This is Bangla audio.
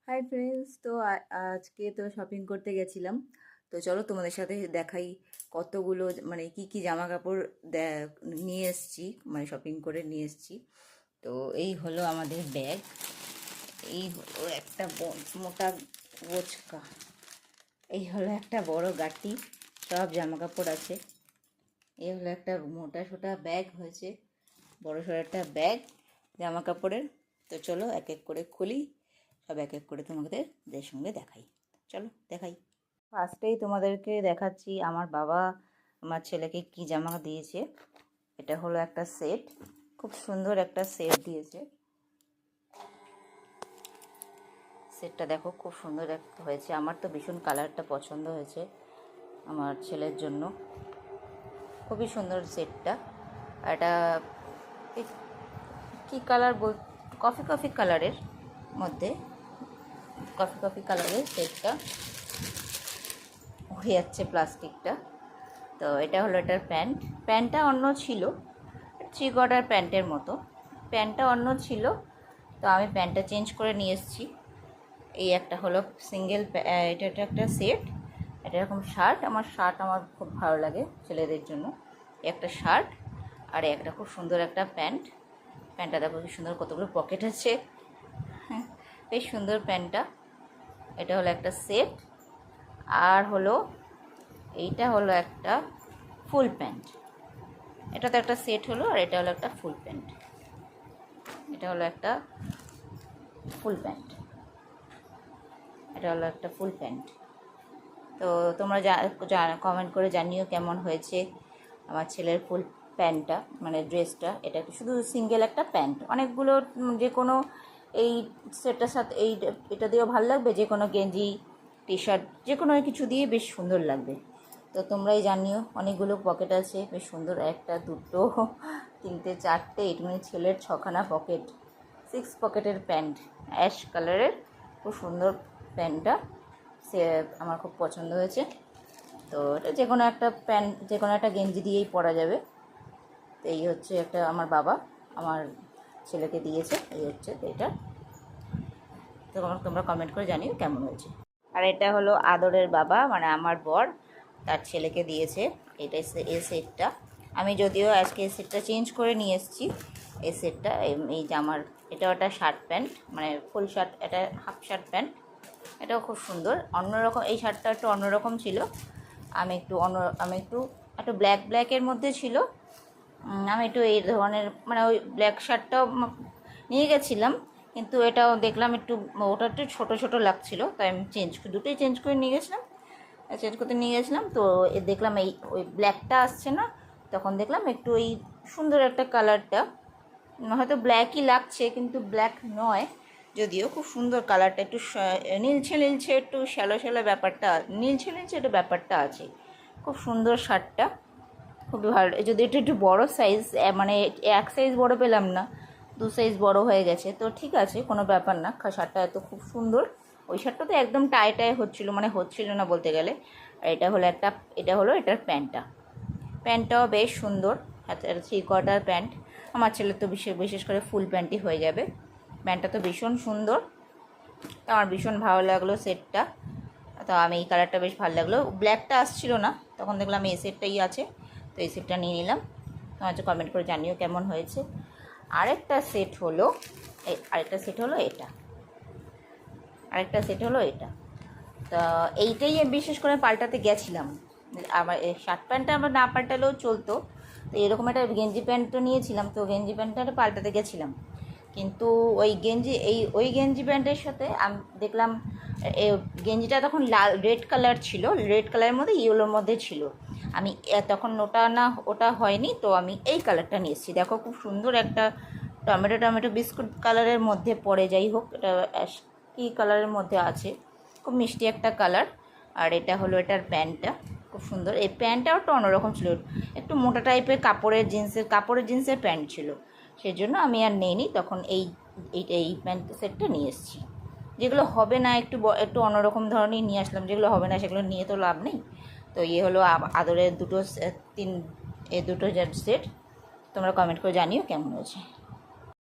হাই ফ্রেন্ডস, তো আজকে তো শপিং করতে গেছিলাম। তো চলো তোমাদের সাথে দেখাই কতগুলো মানে কি কি জামা কাপড় নিয়ে এসেছি, মানে শপিং করে নিয়ে এসেছি। তো এই হলো আমাদের ব্যাগ, এই হলো একটা মোটা বোচকা, এই হলো একটা বড় গাটি, সব জামা কাপড় আছে। এই হলো একটা মোটা সোটা ব্যাগ হয়েছে, বড় সড়ো একটা ব্যাগ জামা কাপড়ের। তো চলো এক এক করে খুলি, সব এক এক করে তোমাদের সঙ্গে দেখাই। চলো দেখাই। ফার্স্টেই তোমাদেরকে দেখাচ্ছি আমার বাবা আমার ছেলেকে কি জামা দিয়েছে। এটা হলো একটা সেট, খুব সুন্দর একটা সেট দিয়েছে। সেটটা দেখো খুব সুন্দর একটা হয়েছে, আমার তো ভীষণ কালারটা পছন্দ হয়েছে আমার ছেলের জন্য, খুবই সুন্দর সেটটা। এটা কি কালার কফি কফি কালারের মধ্যে, কফি কফি কালারের সেটটা হয়ে যাচ্ছে প্লাস্টিকটা। তো এটা হলো এটার প্যান্টটা অন্য ছিল, থ্রি কোয়ার্টার প্যান্টের মতো, প্যান্টটা অন্য ছিল। তো আমি প্যান্টটা চেঞ্জ করে নিয়ে এসেছি। এই একটা হলো সিঙ্গেল, এটা একটা সেট। এটা এরকম শার্ট, আমার খুব ভালো লাগে ছেলেদের জন্য। একটা শার্ট আর একটা খুব সুন্দর একটা প্যান্টটা দেখো কি সুন্দর, কতগুলো পকেট আছে, হ্যাঁ বেশ সুন্দর প্যান্টটা। এটা হলো একটা সেট। আর হলো এইটা হলো একটা ফুল প্যান্ট, এটা তো একটা সেট হলো, আর এটা হলো একটা ফুল প্যান্ট। এটা হলো একটা ফুল প্যান্ট, এটা হলো একটা ফুল প্যান্ট। তো তোমরা কমেন্ট করে জানিও কেমন হয়েছে আমার ছেলের ফুল প্যান্টটা, মানে ড্রেসটা। এটা শুধু সিঙ্গেল একটা প্যান্ট, অনেকগুলো যে কোনো এই সেটটার সাথে এটা দিয়েও ভালো লাগবে, যে কোনো গেঞ্জি টি শার্ট যে কোনো কিছু দিয়ে বেশ সুন্দর লাগবে। তো তোমরাই জানিও। অনেকগুলো পকেট আছে, বেশ সুন্দর, একটা দুটো তিনটে চারটে, এটুকুনি ছেলের ছখানা পকেট, 6 পকেটের প্যান্ট, অ্যাশ কালারের, খুব সুন্দর প্যান্টটা। সে আমার খুব পছন্দ হয়েছে। তো এটা যে কোনো একটা প্যান্ট, যে কোনো একটা গেঞ্জি দিয়েই পরা যাবে। তো এই হচ্ছে একটা আমার বাবা আমার ছেলেকে দিয়েছে, এই হচ্ছে এটা। তো তোমরা কমেন্ট করে জানিও কেমন হয়েছে। আর এটা হলো আদরের বাবা, মানে আমার বর তার ছেলেকে দিয়েছে এটা, এই সেটটা। আমি যদিও আজকে এই সেটটা চেঞ্জ করে নিয়ে এসেছি। এই সেটটা এই জামার, এটা ওটা শার্ট প্যান্ট, মানে ফুল শার্ট, এটা হাফ শার্ট প্যান্ট। এটাও খুব সুন্দর, অন্যরকম। এই শার্টটা একটু অন্যরকম ছিল, আমি একটু একটু ব্ল্যাকের মধ্যে ছিল। আমি একটু এই ধরনের, মানে ওই ব্ল্যাক শার্টটাও নিয়ে গেছিলাম, কিন্তু এটাও দেখলাম একটু, ওটা একটু ছোটো ছোটো লাগছিলো, তাই আমি দুটোই চেঞ্জ করে নিয়ে গেছিলাম। তো দেখলাম এই ওই ব্ল্যাকটা আসছে না, তখন দেখলাম একটু ওই সুন্দর একটা কালারটা, হয়তো ব্ল্যাকই লাগছে কিন্তু ব্ল্যাক নয়, যদিও খুব সুন্দর কালারটা, একটু নীলছে একটু শ্যালো ব্যাপারটা, নীলছে একটু ব্যাপারটা আছে। খুব সুন্দর শার্টটা, খুবই ভালো। যদি এটা একটু বড়ো সাইজ, মানে এক সাইজ বড় পেলাম না, 2 সাইজ বড় হয়ে গেছে, তো ঠিক আছে, কোনো ব্যাপার না। শার্টটা এত খুব সুন্দর। ওই শার্টটা তো একদম টাই হচ্ছিলো, মানে হচ্ছিল না বলতে গেলে। আর এটা হলো এটার প্যান্টটাও বেশ সুন্দর, 3 কোয়ার্টার প্যান্ট। আমার ছেলে তো বিশেষ করে ফুল প্যান্টই হয়ে যাবে। প্যান্টটা তো ভীষণ সুন্দর, তো আমার ভীষণ ভালো লাগলো সেটটা। তো আমি এই কালারটা বেশ ভালো লাগলো, ব্ল্যাকটা আসছিল না, তখন দেখলাম এই সেটটাই আছে, তো এই সেটটা নিয়ে নিলাম। তোমার হচ্ছে কমেন্ট করে জানিও কেমন হয়েছে। আরেকটা সেট হলো এটা। তা এইটাই বিশেষ করে পাল্টাতে গেছিলাম। আমার এই শার্ট প্যান্টটা আমার না পাল্টালেও চলতো, তো এরকম একটা গেঞ্জি প্যান্টও নিয়েছিলাম, তো গেঞ্জি প্যান্টটা পাল্টাতে গেছিলাম, কিন্তু ওই গেঞ্জি প্যান্টের সাথে আমি দেখলাম গেঞ্জিটা তখন রেড কালার ছিল, রেড কালারের মধ্যে ইয়েলোর মধ্যে ছিল। আমি তখন ওটা হয়নি, তো আমি এই কালারটা নিয়েছি। দেখো খুব সুন্দর একটা টমেটো বিস্কুট কালারের মধ্যে পড়ে, যাই হোক এটা কি কালারের মধ্যে আছে, খুব মিষ্টি একটা কালার। আর এটা হলো এটার প্যান্টটা, খুব সুন্দর। এই প্যান্টটাও একটু অন্যরকম ছিল, একটু মোটা টাইপের কাপড়ের জিন্সের প্যান্ট ছিল, সেজন্য আমি আর নেইনি। তখন এই প্যান্ট সেটটা নিয়ে এসেছি। যেগুলো হবে না, একটু অন্যরকম ধরনের নিয়ে আসলাম, যেগুলো হবে না সেগুলো নিয়ে তো লাভ নেই। তো হলো আদরের দুটো সেট। তোমরা কমেন্ট করে জানিও কেমন হয়েছে।